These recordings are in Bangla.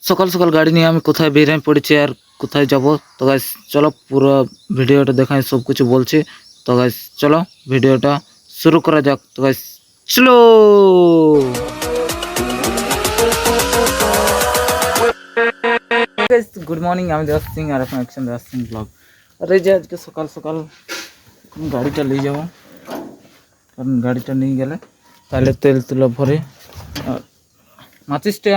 সকাল সকাল গাড়ি নিয়ে আমি কোথায় বেরিয়ে পড়েছি আর কোথায় যাব। তো গাইস চলো পুরো ভিডিওটা দেখাই, সব কিছু বলছি। তো গাইস চলো ভিডিওটা শুরু করা যাক। তো গাইস চলো। গাইস গুড মর্নিং, আমি দেওয়ার সিং আর এখন অ্যাকশন দেওয়ার সিং ব্লগ। আর এই যে আজকে সকাল সকাল গাড়িটা নিয়ে যাবো, কারণ গাড়িটা নিয়ে গেলে তাহলে তেল তুলো ভরে আর মাচিসটা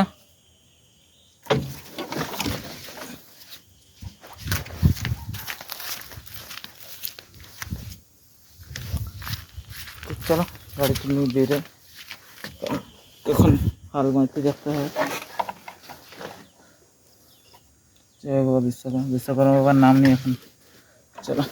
চলো গাড়িটা নিয়ে বেরে এখন হাল মারতে যেতে হবে। জয় বাবা বিশ্বকর্মা, বিশ্বকর্মা বাবার নাম নিয়ে এখন চলো।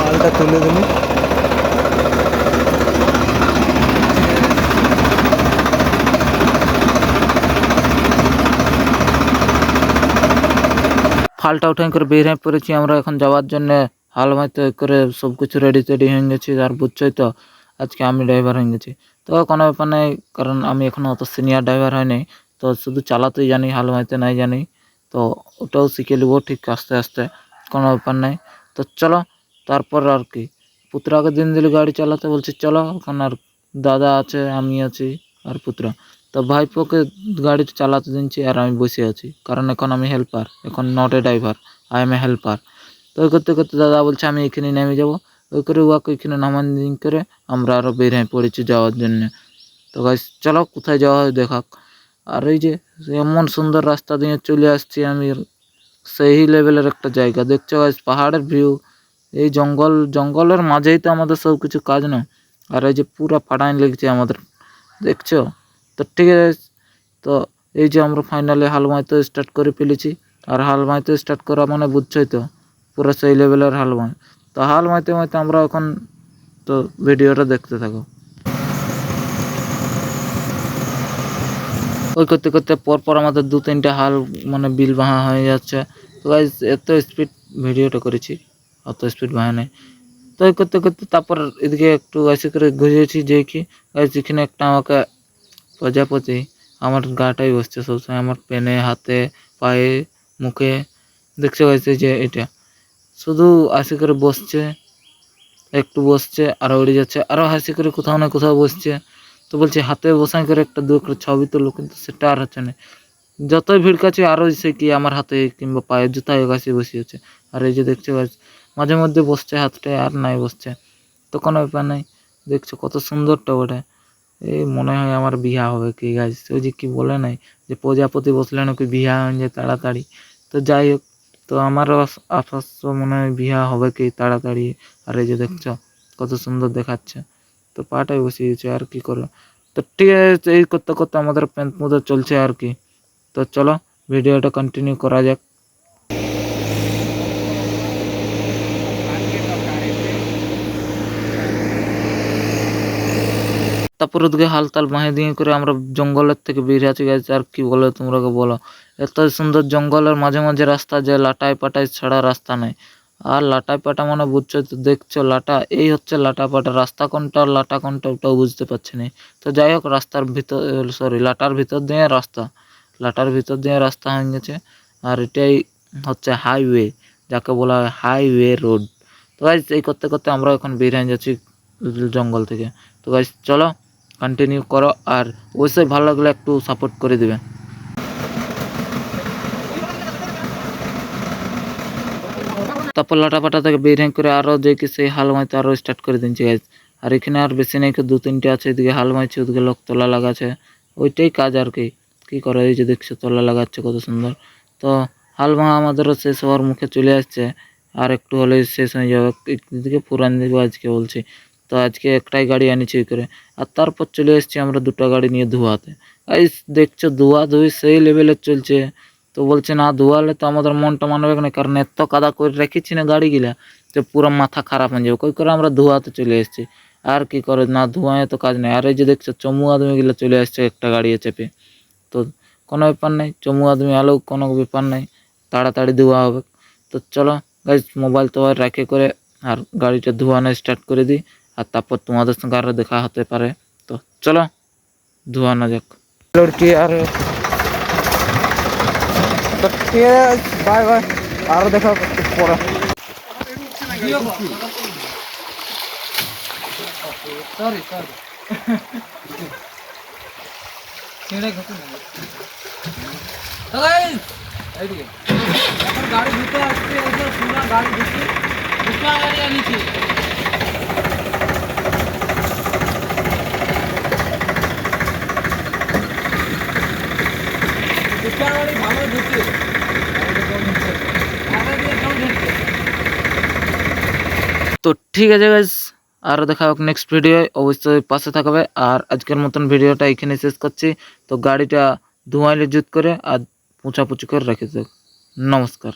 হালটা তুলে দিলি ফালটা উঠাই করে বের হয়ে পড়েছি আমরা এখন যাওয়ার জন্য। হাল মাইতে করে সব কিছু রেডি টেডি হয়ে গেছি। আর বুঝছোই তো আজকে আমি ড্রাইভার হয়ে গেছি। তো কোনো ব্যাপার নেই, কারণ আমি এখনও অত সিনিয়র ড্রাইভার হয়নি। তো শুধু চালাতেই জানি, হাল মাইতে নাই জানি। তো ওটাও শিখে নেবো ঠিক আস্তে আস্তে, কোনো ব্যাপার নেই। তো চলো তারপর আর কি, পুত্রাকে দিন দিলে গাড়ি চালাতে বলছি। চলো এখন আর দাদা আছে, আমি আছি আর পুত্রা। তো ভাইপোকে গাড়ি চালাতে দিচ্ছি আর আমি বসে আছি, কারণ এখন আমি হেল্পার, এখন not a driver, I M A helper. তো ওই করতে করতে দাদা বলছে আমি এখানে নেমে যাব। ওই করে ওয়াকে ওইখানে নামান দিন করে আমরা আরও বের হয়ে পড়েছি যাওয়ার জন্য। তো গাইস চলো কোথায় যাওয়া হয় দেখাক। আর এই যে এমন সুন্দর রাস্তা দিয়ে চলে আসছি আমি, সেই লেভেলের একটা জায়গা দেখছো গাইস, পাহাড়ের ভিউ। এই জঙ্গলের মাঝেই তো আমাদের সব কিছু কাজ না। আর এই যে পুরা ফাটাইন লেগেছে আমাদের, দেখছো তো। ঠিক আছে, তো এই যে আমরা ফাইনালি হাল মাইতে স্টার্ট করে ফেলেছি। আর হাল মাইতে স্টার্ট করা মানে বুঝছোই তো, পুরো সেই লেভেলের হাল মাই। তো হাল মাইতে মাইতে আমরা এখন, তো ভিডিওটা দেখতে থাকো। ওই করতে করতে পরপর আমাদের দু তিনটা হাল মানে বিল বাহা হয়ে যাচ্ছে। তো গাইস এত স্পিড ভিডিওটা করেছি, অত স্পিড বাহা নেই। তো ওই করতে করতে তারপর এদিকে একটু এসে করে ঘুরিয়েছি, যে কি গাইস এখানে একটা আমাকে প্রজাপতি আমার গাটাই বসছে সবসময়, আমার পেনে, হাতে, পায়ে, মুখে। দেখতে পাইছে যে এটা শুধু হাসি করে বসছে, একটু বসছে আর উড়ে যাচ্ছে, আরও হাসি করে কোথাও না কোথাও বসছে। তো বলছে হাতে বসাই করে একটা দু একটা ছবি তুলো, কিন্তু সেটা আর হচ্ছে না। যতই ভিড় কাছে আরও সে কি আমার হাতে কিংবা পায়ের জুতায় কাছে বসিয়েছে। আর এই যে দেখছে মাঝে মধ্যে বসছে হাতটায় আর নাই বসছে, তো কোনো ব্যাপার নাই। দেখছো কত সুন্দরটা ওটা। এই মনে হয় আমার বিয়া হবে কি গাছ, ওই যে কি বলে নাই যে প্রজাপতি বসলে নাকি বিয়া হয়ে যায় তাড়াতাড়ি। তো যাই হোক, তো আমারও আপাতত মনে হয় বিয়া হবে কি তাড়াতাড়ি। আর এই যে দেখছো কত সুন্দর দেখাচ্ছে, তো পাটাই বসিয়েছে আর কি করো। তো ঠিক আছে, এই করতে করতে আমাদের প্যান্ট মতো চলছে আর কি। তো চলো ভিডিওটা কন্টিনিউ করা যাক। তারপর ওদিকে হালতাল বাঁধে দিয়ে করে আমরা জঙ্গলের থেকে বেরিয়ে আছি গেছে। আর কি বলে তোমরাকে বলো, এত সুন্দর জঙ্গলের মাঝে মাঝে রাস্তা, যে লাটাই পাটাই ছাড়া রাস্তা নাই। আর লাটাই পাটা মানে বুঝছো তো, দেখছো লাটা, এই হচ্ছে লাটা পাটা। রাস্তা কোনটা আর লাটা কোনটা ওটাও বুঝতে পারছি না। তো যাই হোক, রাস্তার ভিতর, সরি লাটার ভিতর দিয়ে রাস্তা, লাটার ভিতর দিয়ে রাস্তা হয়ে গেছে। আর এটাই হচ্ছে হাইওয়ে, যাকে বলা হয় হাইওয়ে রোড। তো গাইজ এই করতে করতে আমরা এখন বের হয়ে যাচ্ছি জঙ্গল থেকে। তো গাইজ চলো কন্টিনিউ করো, আর অবশ্যই ভালো লাগলে একটু সাপোর্ট করে দেবে। তারপর লাটাপাটা থেকে বের হয়ে করে আরও দেখি সেই হাল মাইতে আরও স্টার্ট করে দিচ্ছি গাইজ। আর এখানে আর বেশি নেই, দু তিনটে আছে, এদিকে হাল মাইছে, ওদিকে লোক তোলা লাগাচ্ছে। ওইটাই কাজ আর কি, কী করে এই যে দেখছো তোলা লাগাচ্ছে কত সুন্দর। তো হাল মা আমাদেরও শেষ হওয়ার মুখে চলে আসছে, আর একটু হলে শেষ হয়ে যাবে। এদিকে পুরান দিব আজকে বলছি। তো আজকে একটাই গাড়ি আনিছি ওই করে। আর তারপর চলে এসেছি আমরা দুটো গাড়ি নিয়ে ধোয়াতে। এই দেখছো ধোয়া ধুই সেই লেভেলের চলছে, তো বলছে না ধোয়ালে তো আমাদের মনটা মানবে না, কারণ এত কাদা করে রেখেছি না গাড়িগুলা, তো পুরো মাথা খারাপ হয়ে যাবে। কই করে আমরা ধোয়াতে চলে এসেছি। আর কি করে, না ধোঁয়ায় তো কাজ নেই। আর এই যে দেখছো চমু আদমিগুলো চলে আসছে একটা গাড়ি চেপে, তো কোনো ব্যাপার নেই, চমু আদমি আলো কোনো ব্যাপার নেই, তাড়াতাড়ি ধোয়া হবে। তো চলো গাইজ, মোবাইল তো আর রেখে করে আর গাড়িটা ধোয়ানো স্টার্ট করে দিই, আর তারপর তোমাদের সঙ্গে আরও দেখা হতে পারে। তো চলো ধোয়ানো যাক লড়কি। আর তো ঠিক আছে, বাই বাই, আরও দেখা একটু পরে। সরি সরি এইদিকে এখন গাড়ি ঢুকে আসছে, পুরা গাড়ি ঢুকে দুটা গাড়ি আনিছি। দুটা গাড়ি ভালো ঢুকে তো ঠিক আছে গাইস, আরও দেখা হোক নেক্সট ভিডিও, অবশ্যই পাশে থাকবে। আর আজকের মতন ভিডিওটা এখানে শেষ করছি। তো গাড়িটা ধোঁয়াইলে জুত করে আর পুঁচাপুচি করে রেখে দেব। নমস্কার।